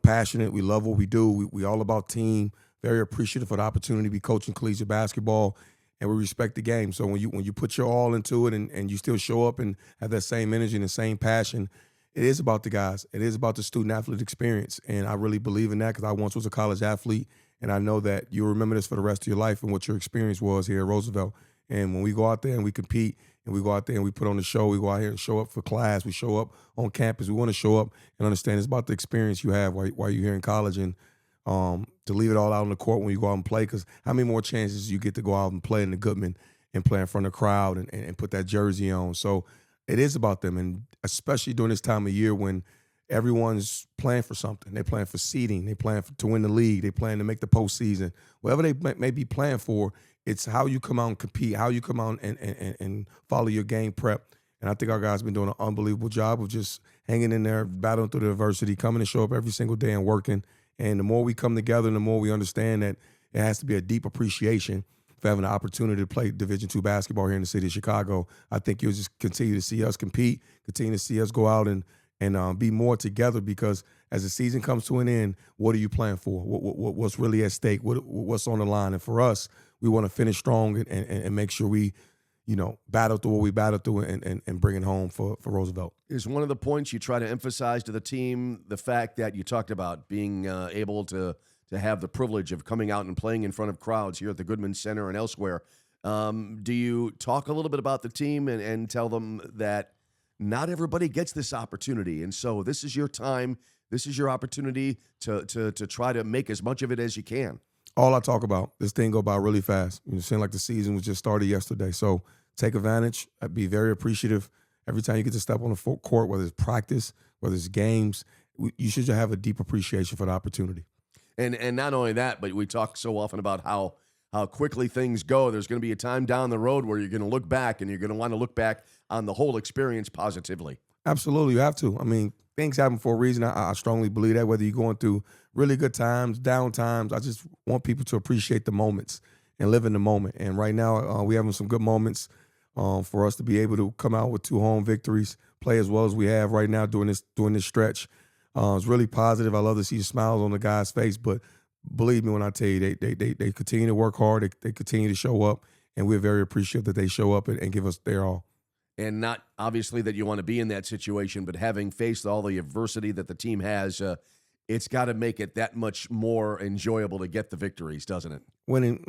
D: passionate. We love what we do. We all about team, very appreciative for the opportunity to be coaching collegiate basketball, and we respect the game. So when you put your all into it and you still show up and have that same energy and the same passion, it is about the guys. It is about the student-athlete experience, and I really believe in that because I once was a college athlete, and I know that you'll remember this for the rest of your life and what your experience was here at Roosevelt. And when we go out there and we compete and we go out there and we put on the show, we go out here and show up for class, we show up on campus, we want to show up and understand it's about the experience you have while you're here in college, and to leave it all out on the court when you go out and play, because how many more chances you get to go out and play in the Goodman and play in front of the crowd and put that jersey on. So it is about them, and especially during this time of year when everyone's playing for something. They're playing for seeding. They're playing to win the league. They're playing to make the postseason. Whatever they may be playing for, it's how you come out and compete, how you come out and follow your game prep. And I think our guys have been doing an unbelievable job of just hanging in there, battling through the adversity, coming to show up every single day and working. And the more we come together and the more we understand that it has to be a deep appreciation for having the opportunity to play Division II basketball here in the city of Chicago, I think you'll just continue to see us compete, continue to see us go out and be more together, because as the season comes to an end, what are you playing for? What's really at stake? What's on the line? And for us, we want to finish strong and make sure we, battle through what we battle through and bring it home for Roosevelt.
A: Is one of the points you try to emphasize to the team the fact that you talked about being able to have the privilege of coming out and playing in front of crowds here at the Goodman Center and elsewhere? Do you talk a little bit about the team and tell them that not everybody gets this opportunity, and so this is your time, this is your opportunity to try to make as much of it as you can?
D: All I talk about, this thing go by really fast. It seems like the season was just started yesterday. So take advantage. I'd be very appreciative every time you get to step on the court, whether it's practice, whether it's games. You should just have a deep appreciation for the opportunity.
A: And not only that, but we talk so often about how quickly things go. There's going to be a time down the road where you're going to look back, and you're going to want to look back on the whole experience positively.
D: Absolutely, you have to. I mean, things happen for a reason. I strongly believe that, whether you're going through really good times, down times. I just want people to appreciate the moments and live in the moment. And right now, we're having some good moments for us to be able to come out with 2 home victories, play as well as we have right now during this stretch. It's really positive. I love to see the smiles on the guys' face, but believe me when I tell you, they continue to work hard. They continue to show up, and we're very appreciative that they show up and give us their all.
A: And not obviously that you want to be in that situation, but having faced all the adversity that the team has, it's got to make it that much more enjoyable to get the victories, doesn't it?
D: Winning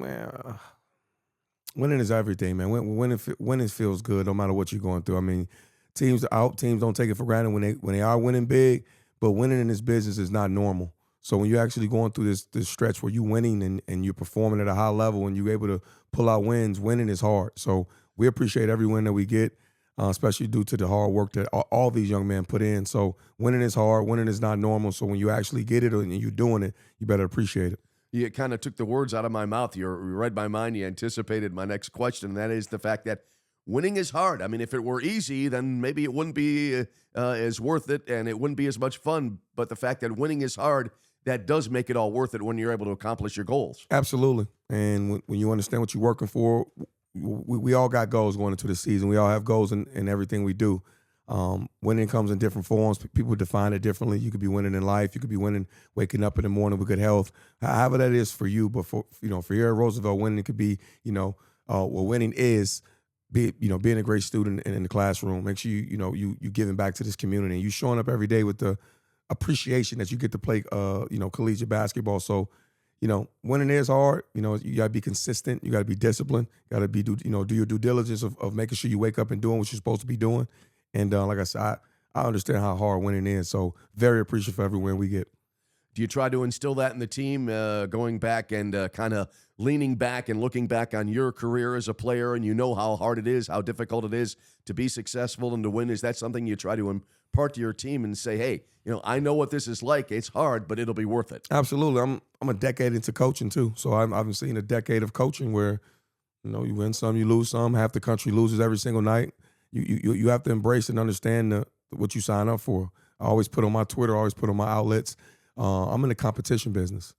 D: is everything, man. Winning feels good no matter what you're going through. I mean, teams don't take it for granted when they are winning big, but winning in this business is not normal. So when you're actually going through this stretch where you're winning and you're performing at a high level and you're able to pull out wins, winning is hard. So we appreciate every win that we get, especially due to the hard work that all these young men put in. So winning is hard. Winning is not normal. So when you actually get it and you're doing it, you better appreciate it.
A: You kind of took the words out of my mouth. You read my mind. You anticipated my next question, and that is the fact that winning is hard. I mean, if it were easy, then maybe it wouldn't be as worth it and it wouldn't be as much fun. But the fact that winning is hard, that does make it all worth it when you're able to accomplish your goals.
D: Absolutely. And when you understand what you're working for, we all got goals going into the season. We all have goals in everything we do. Winning comes in different forms. People define it differently. You could be winning in life. You could be winning, waking up in the morning with good health. However that is for you. But for here at Roosevelt, winning could be, winning is being a great student in the classroom. Make sure you giving back to this community, and you showing up every day with the appreciation that you get to play collegiate basketball. So, winning is hard. You got to be consistent. You got to be disciplined. You got to do your due diligence of making sure you wake up and doing what you're supposed to be doing. And like I said, I understand how hard winning is. So very appreciative for every win we get.
A: Do you try to instill that in the team, going back and kind of leaning back and looking back on your career as a player, and how hard it is, how difficult it is to be successful and to win? Is that something you try to impart to your team and say, hey, I know what this is like. It's hard, but it'll be worth it?
D: Absolutely. I'm a decade into coaching too. So I've seen a decade of coaching where, you win some, you lose some. Half the country loses every single night. You have to embrace and understand what you sign up for. I always put on my Twitter, I always put on my outlets. I'm in the competition business.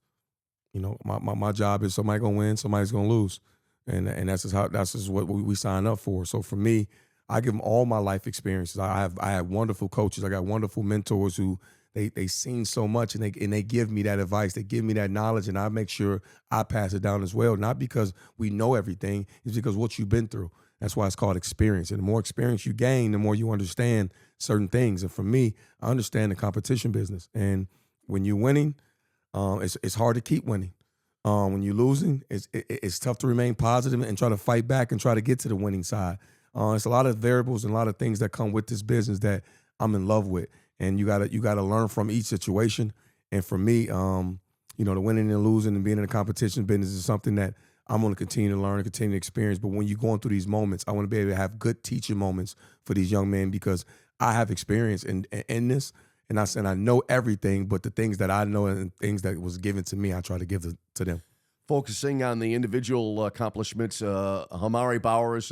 D: My job is somebody's gonna win, somebody's gonna lose, and that's just what we sign up for. So for me, I give them all my life experiences. I have wonderful coaches. I got wonderful mentors who they seen so much, and they give me that advice. They give me that knowledge, and I make sure I pass it down as well. Not because we know everything, it's because what you've been through. That's why it's called experience. And the more experience you gain, the more you understand certain things. And for me, I understand the competition business. And when you're winning, it's hard to keep winning. When you're losing, it's tough to remain positive and try to fight back and try to get to the winning side. It's a lot of variables and a lot of things that come with this business that I'm in love with. And you gotta learn from each situation. And for me, the winning and losing and being in a competition business is something that I'm going to continue to learn and continue to experience. But when you're going through these moments, I want to be able to have good teaching moments for these young men, because I have experience in this. And I know everything, but the things that I know and things that was given to me, I try to give to them.
A: Focusing on the individual accomplishments, Hamari Bowers,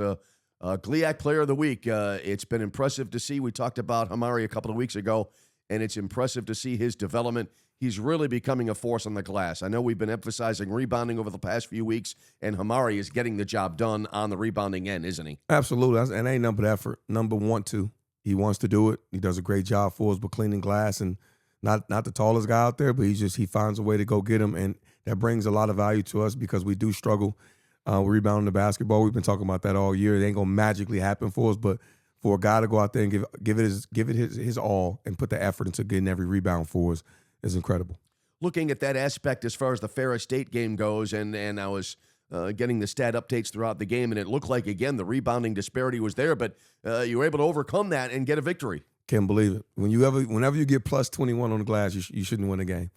A: GLIAC Player of the Week. It's been impressive to see. We talked about Hamari a couple of weeks ago, and it's impressive to see his development. He's really becoming a force on the glass. I know we've been emphasizing rebounding over the past few weeks, and Hamari is getting the job done on the rebounding end, isn't he?
D: Absolutely. And ain't nothing but effort. Number one, two. He wants to do it. He does a great job for us, but cleaning glass, and not the tallest guy out there, but he finds a way to go get him, and that brings a lot of value to us because we do struggle with rebounding the basketball. We've been talking about that all year. It ain't gonna magically happen for us, but for a guy to go out there and give it his all and put the effort into getting every rebound for us is incredible.
A: Looking at that aspect as far as the Ferris State game goes, and I was getting the stat updates throughout the game, and it looked like, again, the rebounding disparity was there, but you were able to overcome that and get a victory.
D: Can't believe it. Whenever you get plus 21 on the glass, you shouldn't win a game.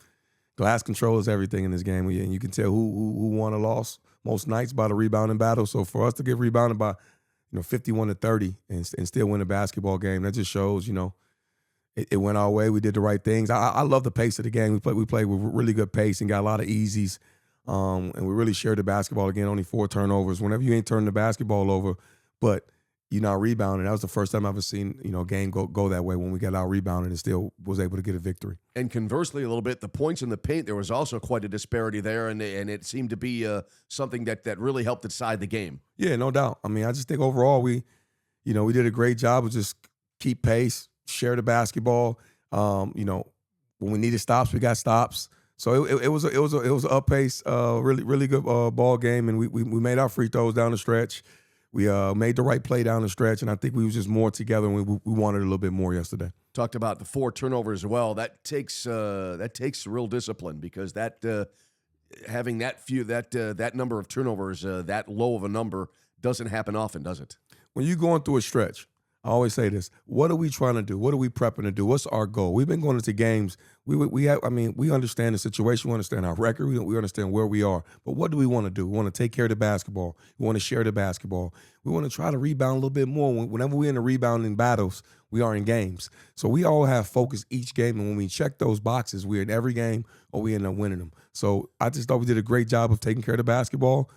D: Glass control is everything in this game, and you can tell who won or lost most nights by the rebounding battle. So for us to get rebounded by 51-30 and still win a basketball game, that just shows it went our way. We did the right things. I love the pace of the game. We played with really good pace and got a lot of easies. And we really shared the basketball again, only 4 turnovers. Whenever you ain't turning the basketball over, but you're not rebounding. That was the first time I've ever seen a game go that way, when we got out rebounded and still was able to get a victory.
A: And conversely, a little bit, the points in the paint, there was also quite a disparity there, and it seemed to be something that really helped decide the game.
D: Yeah, no doubt. I mean, I just think overall we did a great job of just keep pace, share the basketball. When we needed stops, we got stops. So it was an up pace, really good ball game, and we made our free throws down the stretch. We made the right play down the stretch, and I think we was just more together, and we wanted a little bit more yesterday.
A: Talked about the 4 turnovers as well. That takes real discipline, because having that number of turnovers, that low of a number, doesn't happen often, does it?
D: When you're going through a stretch, I always say this: what are we trying to do? What are we prepping to do? What's our goal? We've been going into games. We understand the situation. We understand our record. We understand where we are. But what do we want to do? We want to take care of the basketball. We want to share the basketball. We want to try to rebound a little bit more. Whenever we're in the rebounding battles, we are in games. So we all have focus each game. And when we check those boxes, we're in every game or we end up winning them. So I just thought we did a great job of taking care of the basketball,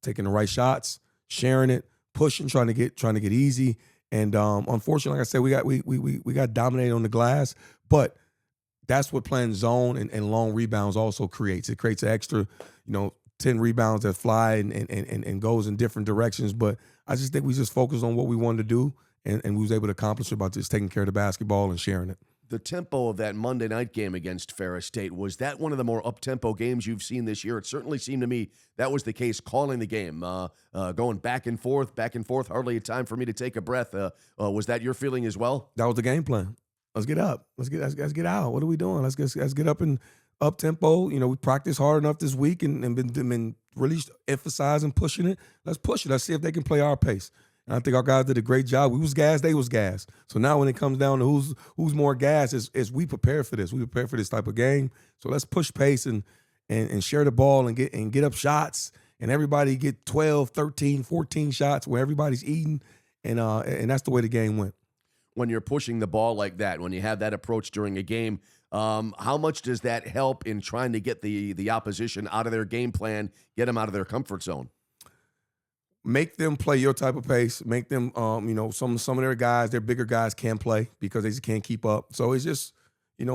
D: taking the right shots, sharing it, pushing, trying to get easy. And unfortunately, like I said, we got dominated on the glass, but that's what playing zone and long rebounds also creates. It creates an extra, 10 rebounds that fly and goes in different directions. But I just think we just focused on what we wanted to do, and we was able to accomplish it by just taking care of the basketball and sharing it.
A: The tempo of that Monday night game against Ferris State, was that one of the more up-tempo games you've seen this year? It certainly seemed to me that was the case calling the game, going back and forth, hardly a time for me to take a breath. Was that your feeling as well?
D: That was the game plan. Let's get up. Let's get out. What are we doing? Let's get up and up tempo. You know, we practiced hard enough this week and been really emphasizing pushing it. Let's push it. Let's see if they can play our pace. And I think our guys did a great job. We was gassed, they was gassed. So now when it comes down to who's more gassed, is we prepare for this. We prepare for this type of game. So let's push pace and share the ball and get up shots. And everybody get 12, 13, 14 shots where everybody's eating. And that's the way the game went.
A: When you're pushing the ball like that, when you have that approach during a game, how much does that help in trying to get the opposition out of their game plan, get them out of their comfort zone?
D: Make them play your type of pace. Make them, some of their guys, their bigger guys can play because they just can't keep up. So it's just,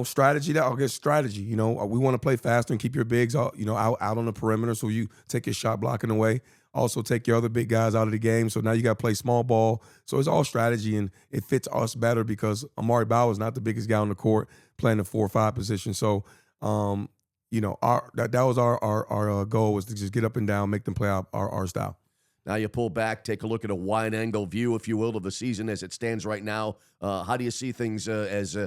D: strategy. Strategy. We want to play faster and keep your bigs out on the perimeter. So you take your shot blocking away. Also take your other big guys out of the game. So now you got to play small ball. So it's all strategy, and it fits us better because Amari Bauer is not the biggest guy on the court playing the 4 or 5 position. So, that was our goal, was to just get up and down, make them play our style.
A: Now you pull back, take a look at a wide-angle view, if you will, of the season as it stands right now. How do you see things as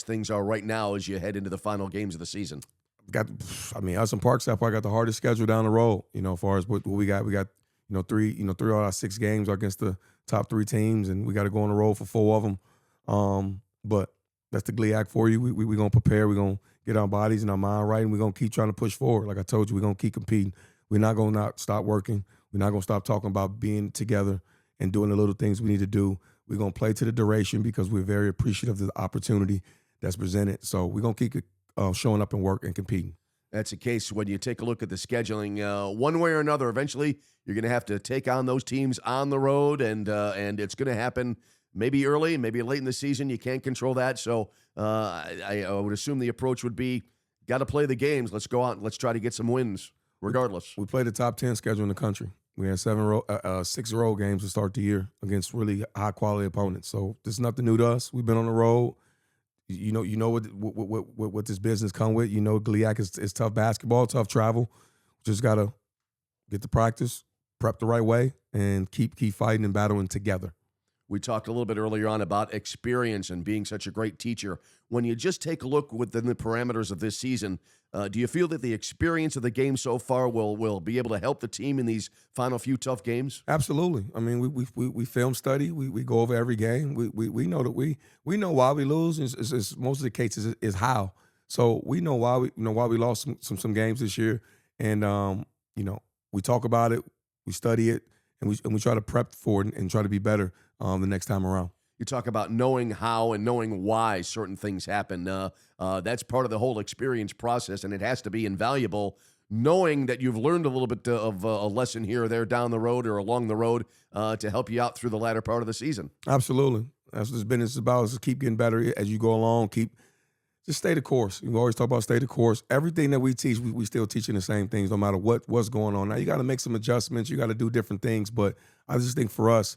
A: things are right now as you head into the final games of the season?
D: Us in Parkside probably got the hardest schedule down the road. As far as what we got, 3 out of 6 games against the top 3 teams, and we got to go on the road for 4 of them. But that's the GLIAC for you. We're gonna prepare. We're gonna get our bodies and our mind right, and we're gonna keep trying to push forward. Like I told you, we're gonna keep competing. We're not gonna not stop working. We're not going to stop talking about being together and doing the little things we need to do. We're going to play to the duration because we're very appreciative of the opportunity that's presented. So we're going to keep showing up and work and competing.
A: That's the case when you take a look at the scheduling. One way or another, eventually you're going to have to take on those teams on the road, and it's going to happen maybe early, maybe late in the season. You can't control that. So I would assume the approach would be, got to play the games. Let's go out and let's try to get some wins regardless.
D: We played the top 10 schedule in the country. We had 6 road games to start the year against really high-quality opponents. So this is nothing new to us. We've been on the road. You know what this business come with. GLIAC is tough basketball, tough travel. Just got to get to practice, prep the right way, and keep fighting and battling together.
A: We talked a little bit earlier on about experience and being such a great teacher. When you just take a look within the parameters of this season, do you feel that the experience of the game so far will be able to help the team in these final few tough games?
D: Absolutely. I mean, we film study. We go over every game. We know that we know why we lose. It's most of the cases is how. So we know why we lost some games this year, and we talk about it, we study it, and we try to prep for it and try to be better the next time around.
A: You talk about knowing how and knowing why certain things happen. That's part of the whole experience process, and it has to be invaluable knowing that you've learned a little bit of a lesson here or there down the road or along the road to help you out through the latter part of the season.
D: Absolutely. That's what this business is about, is to keep getting better as you go along. Just stay the course. We always talk about stay the course. Everything that we teach, we still teaching the same things no matter what's going on. Now, you got to make some adjustments. You got to do different things, but I just think for us,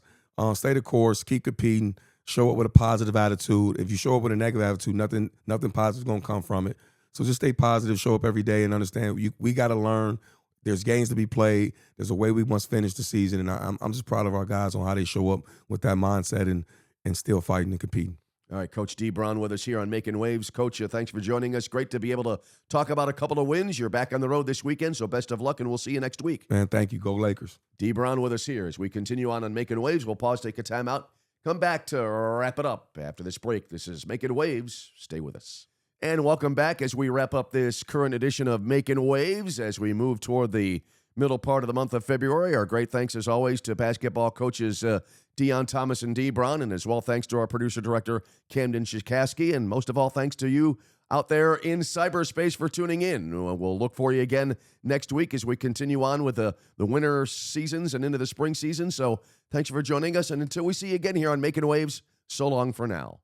D: stay the course, keep competing, show up with a positive attitude. If you show up with a negative attitude, nothing positive is going to come from it. So just stay positive, show up every day, and understand we got to learn. There's games to be played. There's a way we must finish the season, and I'm just proud of our guys on how they show up with that mindset and still fighting and competing.
A: All right, Coach Deon with us here on Making Waves. Coach, thanks for joining us. Great to be able to talk about a couple of wins. You're back on the road this weekend, so best of luck, and we'll see you next week.
D: Man, thank you. Go Lakers.
A: Deon with us here as we continue on Making Waves. We'll pause, take a timeout, come back to wrap it up after this break. This is Making Waves. Stay with us. And welcome back as we wrap up this current edition of Making Waves as we move toward the middle part of the month of February. Our great thanks, as always, to basketball coaches Deon, Thomas, and Deon, and as well thanks to our producer-director, Camden Schuchaskie, and most of all, thanks to you out there in cyberspace for tuning in. We'll look for you again next week as we continue on with the winter seasons and into the spring season. So thanks for joining us, and until we see you again here on Making Waves, so long for now.